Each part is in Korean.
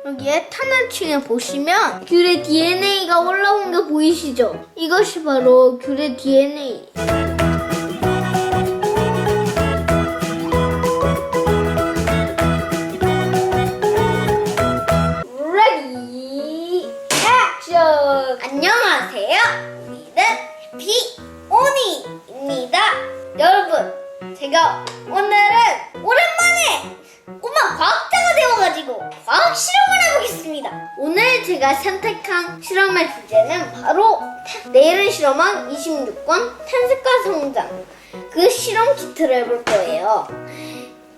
여기에 탄환층에 보시면 귤의 DNA가 올라온 게 보이시죠? 이것이 바로 귤의 DNA. 안녕하세요. 우리는 비오니입니다. 여러분, 제가 오늘은 오랜만에 꼬마 과학자가 되어가지고 과학 실험을 해보겠습니다. 오늘 제가 선택한 실험의 주제는 바로 내일을 실험한 26권 탄색과 성장, 그 실험 키트를 해볼 거예요.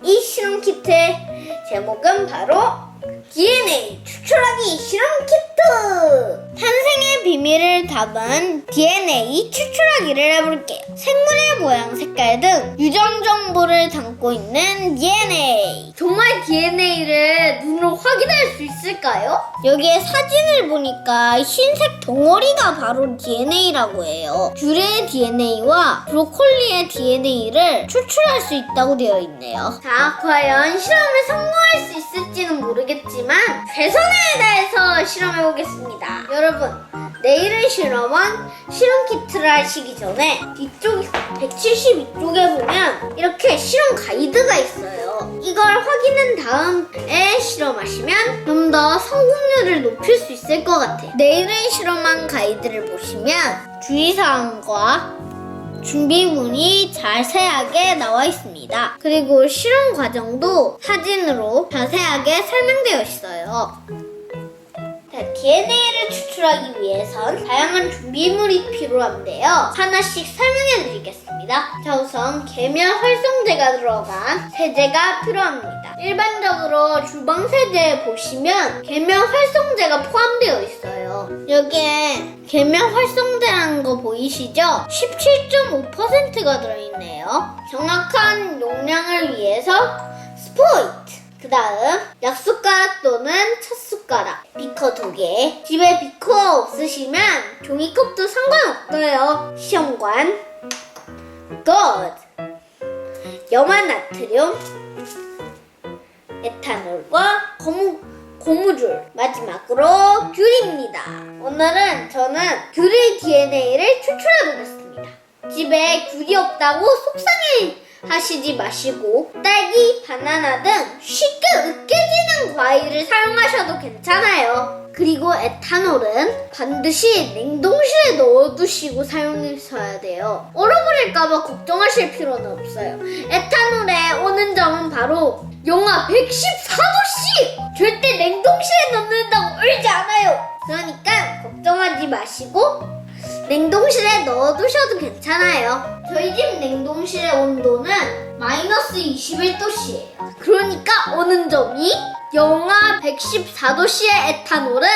이 실험 키트의 제목은 바로 DNA 추출하기 실험 키트! 탄생의 비밀을 담은 DNA 추출하기를 해볼게요. 생물의 모양, 색깔 등 유전 정보를 담고 있는 DNA. 정말 DNA를 눈으로 확인할 수 있을까요? 여기에 사진을 보니까 흰색 덩어리가 바로 DNA라고 해요. 귤의 DNA와 브로콜리의 DNA를 추출할 수 있다고 되어 있네요. 자, 과연 실험에 성공할 수 있을지는 모르겠지만 최선을 다해서 실험해보겠습니다. 여러분, 내일을 실험한 실험 키트를 하시기 전에 뒤쪽 172쪽에 보면 이렇게 실험 가이드가 있어요. 이걸 확인한 다음에 실험하시면 좀 더 성공률을 높일 수 있을 것 같아요. 내일을 실험한 가이드를 보시면 주의사항과 준비물이 자세하게 나와 있습니다. 그리고 실험 과정도 사진으로 자세하게 설명되어 있어요. DNA를 추출하기 위해선 다양한 준비물이 필요한데요. 하나씩 설명해 드리겠습니다. 자, 우선 계면 활성제가 들어간 세제가 필요합니다. 일반적으로 주방 세제에 보시면 계면 활성제가 포함되어 있어요. 여기에 계면 활성제라는 거 보이시죠? 17.5%가 들어있네요. 정확한 용량을 위해서 스포이트, 그 다음 약숟가락 또는 찻숟가락, 비커 2개. 집에 비커 없으시면 종이컵도 상관없어요. 시험관, 굿, 염화 나트륨, 에탄올과 고무줄, 마지막으로 귤입니다. 오늘은 저는 귤의 DNA를 추출해 보겠습니다. 집에 귤이 없다고 속상해 하시지 마시고 딸기, 바나나 등 쉽게 으깨지는 과일을 사용하셔도 괜찮아요. 그리고 에탄올은 반드시 냉동실에 넣어두시고 사용하셔야 돼요. 얼어버릴까봐 걱정하실 필요는 없어요. 에탄올의 오는 점은 바로 영하 114도씨! 절대 냉동실에 넣는다고 얼지 않아요. 그러니까 걱정하지 마시고 냉동실에 넣어두셔도 괜찮아요. 저희 집 냉동실의 온도는 마이너스 21도씨예요. 그러니까 오는 점이 영하 114도씨의 에탄올은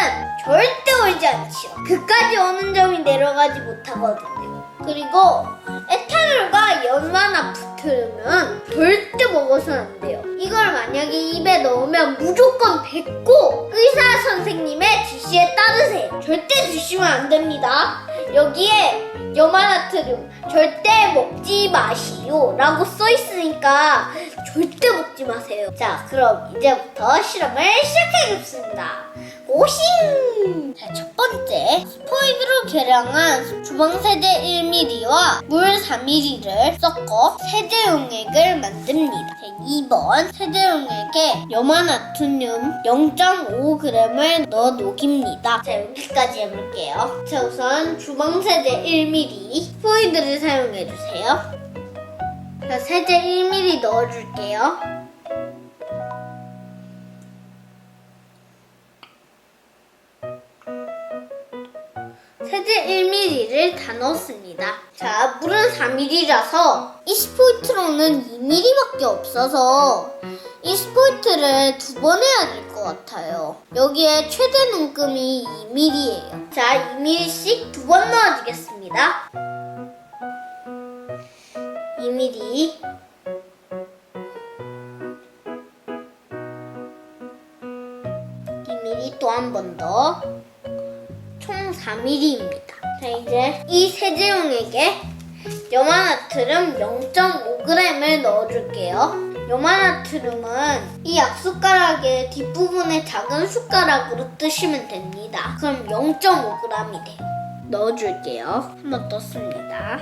절대 얼지 않지요. 그까지 오는 점이 내려가지 못하거든요. 그리고 에탄올과 연마나 붙으면 절대 먹어서는 안 돼요. 이걸 만약에 입에 넣으면 무조건 뱉고 의사 선생님의 지시에 따르세요. 절대 드시면 안 됩니다. 여기에 염화나트륨 절대 먹지 마시오 라고 써있으니까 절대 먹지 마세요. 자, 그럼 이제부터 실험을 시작해보겠습니다. 오싱! 자, 첫 번째, 스포이드로 계량한 주방세제 1ml와 물 4ml를 섞어 세제용액을 만듭니다. 자, 2번, 세제용액에 염화나트륨 0.5g을 넣어 녹입니다. 자, 여기까지 해볼게요. 자, 우선 주방세제 1ml 스포이드를 사용해주세요. 자, 세제 1ml 넣어줄게요. 세제 1ml를 다 넣었습니다. 자, 물은 4ml라서 이 스포이트로는 2ml밖에 없어서 이 스포이트를 2번 해야 될 것 같아요. 여기에 최대 눈금이 2ml예요. 자, 2ml씩 2번 넣어주겠습니다. 2ml, 2ml 또 한 번 더. 총 4ml입니다. 자, 이제 이 세제용액에 염화나트륨 0.5g을 넣어줄게요. 요만나트륨은 이 약숟가락의 뒷부분에 작은 숟가락으로 뜨시면 됩니다. 그럼 0.5g이 돼요. 넣어줄게요. 한번 떴습니다.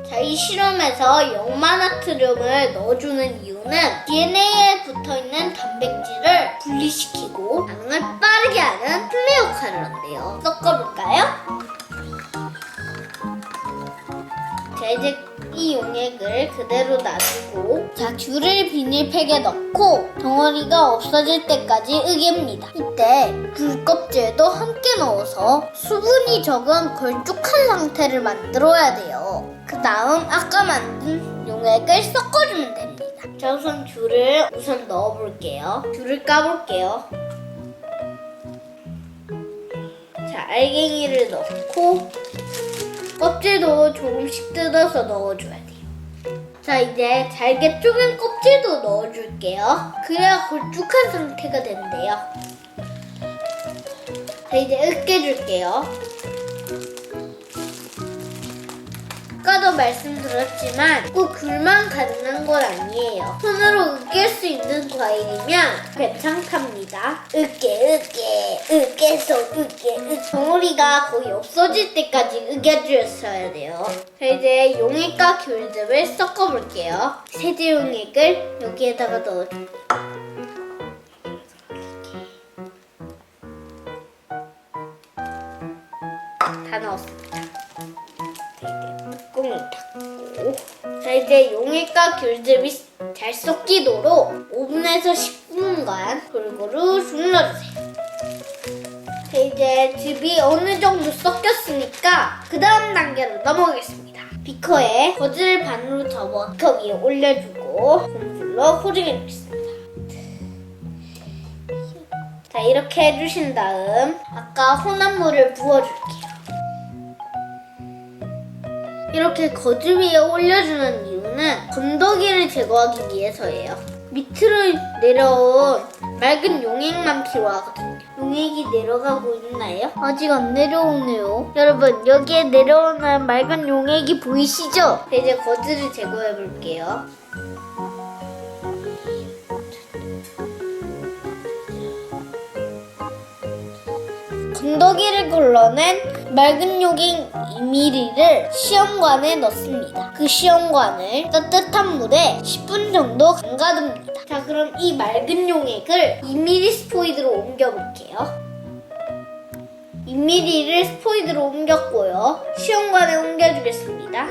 자, 이 실험에서 용마나트륨을 넣어주는 이유는 DNA에 붙어있는 단백질을 분리시키고 반응을 빠르게 하는 플레이 역할을 한대요. 섞어볼까요? 자, 이제 이 용액을 그대로 놔두고 자, 귤을 비닐팩에 넣고 덩어리가 없어질 때까지 으갭니다. 이때 귤 껍질도 함께 넣어서 수분이 적은 걸쭉한 상태를 만들어야 돼요. 그 다음 아까 만든 용액을 섞어주면 됩니다. 자, 우선 귤을 넣어볼게요. 귤을 까볼게요. 자, 알갱이를 넣고 껍질도 조금씩 뜯어서 넣어줘야 돼요. 자, 이제 잘게 쪼갠 껍질도 넣어줄게요. 그래야 걸쭉한 상태가 된대요. 자, 이제 으깨줄게요. 아까도 말씀드렸지만 꼭 귤만 가능한 건 아니에요. 손으로 으깰 수 있는 과일이면 괜찮답니다. 으깨서 덩어리가 거의 없어질 때까지 으깨주셔야 돼요. 자, 이제 용액과 귤즙을 섞어볼게요. 세제 용액을 여기에다가 넣어줄게요. 다 넣었습니다. 뚜껑을 닫고 자, 이제 용액과 귤즙이 잘 섞이도록 5분에서 10분간 골고루 눌러주세요. 자, 이제 즙이 어느 정도 섞였으니까 그 다음 단계로 넘어가겠습니다. 비커에 거즈를 반으로 접어 비커 위에 올려주고 고무줄로 포장해주겠습니다. 자, 이렇게 해주신 다음 아까 혼합물을 부어줄게요. 이렇게 거즈 위에 올려주는 이유는 건더기를 제거하기 위해서예요. 밑으로 내려온 맑은 용액만 필요하거든요. 용액이 내려가고 있나요? 아직 안 내려오네요. 여러분, 여기에 내려오는 맑은 용액이 보이시죠? 이제 거즈를 제거해 볼게요. 건더기를 걸러낸 맑은 용액 2ml를 시험관에 넣습니다. 그 시험관을 따뜻한 물에 10분 정도 담가둡니다. 자, 그럼 이 맑은 용액을 2ml 스포이드로 옮겨볼게요. 2ml를 스포이드로 옮겼고요. 시험관에 옮겨주겠습니다.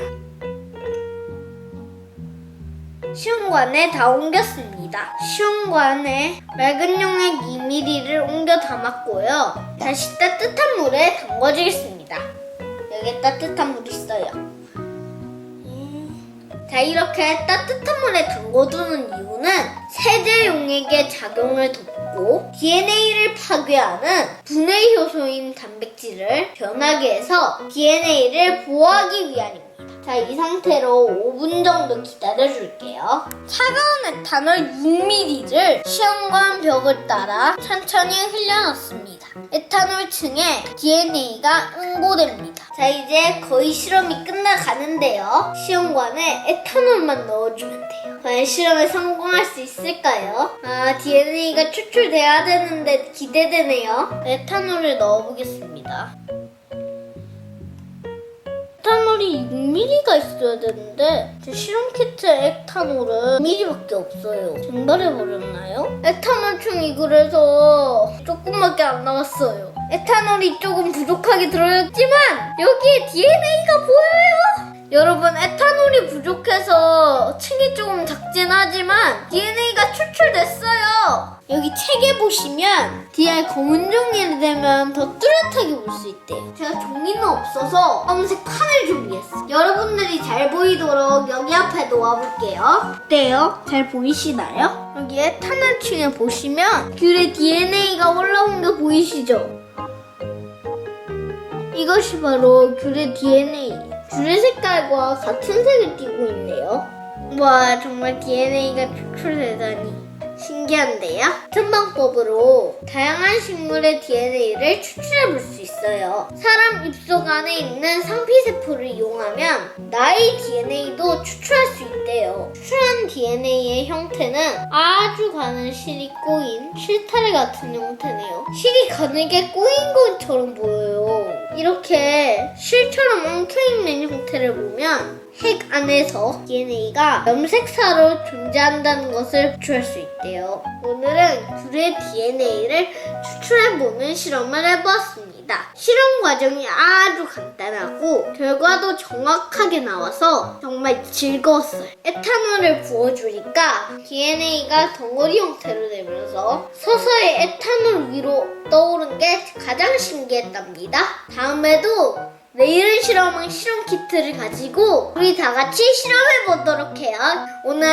시험관에 다 옮겼습니다. 시험관에 맑은 용액 2ml를 옮겨 담았고요. 다시 따뜻한 물에 담궈주겠습니다. 여기에 따뜻한 물이 있어요. 자, 이렇게 따뜻한 물에 담궈두는 이유는 세제 용액의 작용을 돕고 DNA를 파괴하는 분해 효소인 단백질을 변하게 해서 DNA를 보호하기 위함입니다. 자, 이 상태로 5분 정도 기다려줄게요. 차가운 에탄올 6ml를 시험관 벽을 따라 천천히 흘려넣습니다. 에탄올층에 DNA가 응고됩니다. 자, 이제 거의 실험이 끝나가는데요. 시험관에 에탄올만 넣어주면 돼요. 과연 실험에 성공할 수 있을까요? DNA가 추출돼야 되는데 기대되네요. 에탄올을 넣어보겠습니다. 에탄올이 6ml가 있어야 되는데 제 실험 키트에 에탄올은 6ml밖에 없어요. 증발해버렸나요? 에탄올층이 그래서 조금밖에 안 나왔어요. 에탄올이 조금 부족하게 들어있지만 여기에 DNA가 보여요. 여러분, 에탄올이 부족해서 층이 조금 작진 하지만 DNA가 추출됐어요. 여기 책에 보시면 뒤에 검은 종이를 대면 더 뚜렷하게 볼 수 있대요. 제가 종이는 없어서 검은색 판을 준비했어요. 여러분들이 잘 보이도록 여기 앞에 놓아볼게요. 어때요? 잘 보이시나요? 여기 에탄올층에 보시면 귤의 DNA가 올라온 게 보이시죠? 이것이 바로 귤의 DNA. 귤의 색깔과 같은 색을 띠고 있네요. 와, 정말 DNA가 추출되다니 신기한데요? 같은 방법으로 다양한 식물의 DNA를 추출해 볼 수 있어요. 사람 입속 안에 있는 상피세포를 이용하면 나의 DNA도 추출할 수 있대요. 추출한 DNA의 형태는 아주 가는 실이 꼬인 실타래 같은 형태네요. 실이 가늘게 꼬인 것처럼 보여요. 이렇게 실처럼 엉켜있는 형태를 보면 핵 안에서 DNA가 염색사로 존재한다는 것을 추출할 수 있대요. 오늘은 귤의 DNA를 추출해보는 실험을 해보았습니다. 실험 과정이 아주 간단하고 결과도 정확하게 나와서 정말 즐거웠어요. 에탄올을 부어주니까 DNA가 덩어리 형태로 되면서 서서히 에탄올 위로 떠오른 게 가장 신기했답니다. 다음에도 내일은 실험은 실험 키트를 가지고 우리 다 같이 실험해 보도록 해요. 오늘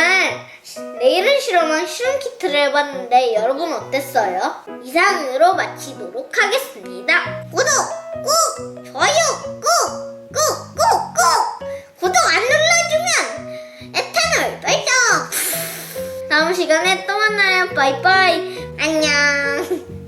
내일은 실험은 실험 키트를 해봤는데 여러분 어땠어요? 이상으로 마치도록 하겠습니다. 구독 꾹! 좋아요 꾹! 꾹! 꾹! 꾹! 구독 안 눌러주면 에탄올 발동! 다음 시간에 또 만나요. 바이바이. 안녕.